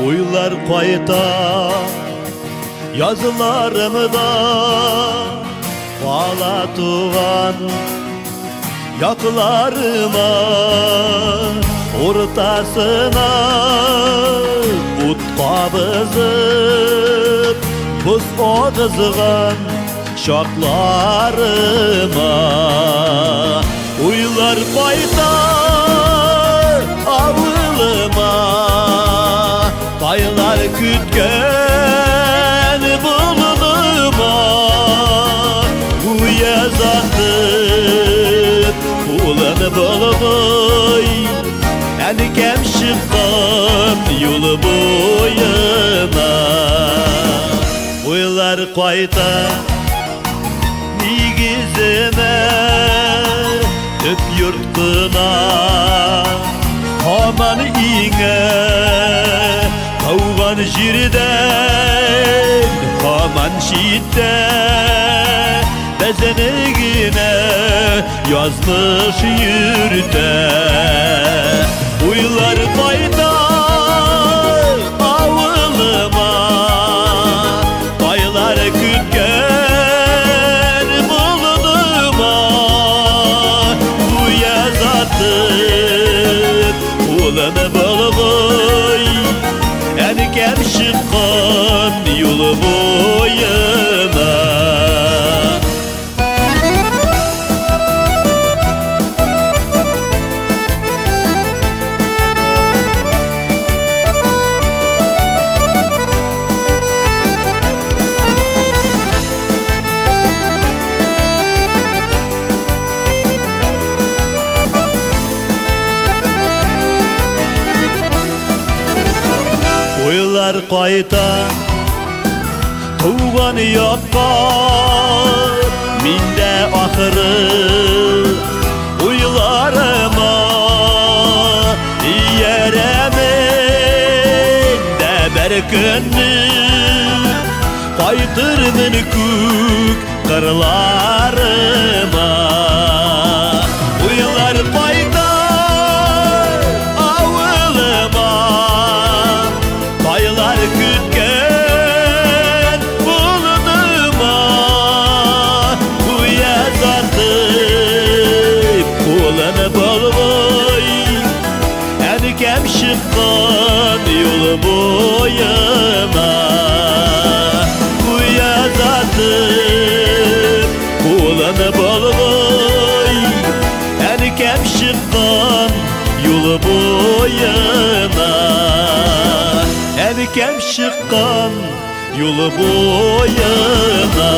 Uylar qayta yazılarımda Bağla tuğan yaklarıma Ortasına ut qabızıp Buz odızıgan şaklarıma Uylar qayta avılıma Paylar kütken bulunuma Uya zatıp ulanı bulmuy Yani kem çıkkam yolu boyuna Uylar qayta nigizime Tüp yurtkına Haman iğne Kavgan jirden Haman şiitte Bezenegine yazmış yürte Uylar qayta avılıma Paylar kütken bulunuma Uya zatıp ulanı bulmuy Yani kem çıkan yolu boyuna Uylar qayta tuğan yakka Minde ahırı uylarıma Yeremin de bir günü Qaytırmın kük kırlarıma Uylar qayta Paylar kütken bulunuma Uya zatıp ulanı bulmuy Yani kem çıkan yolu boyuna Uya zatıp ulanı bulmuy Yani kem çıkan yolu boyuna Yani kem çıkan yolu boyuna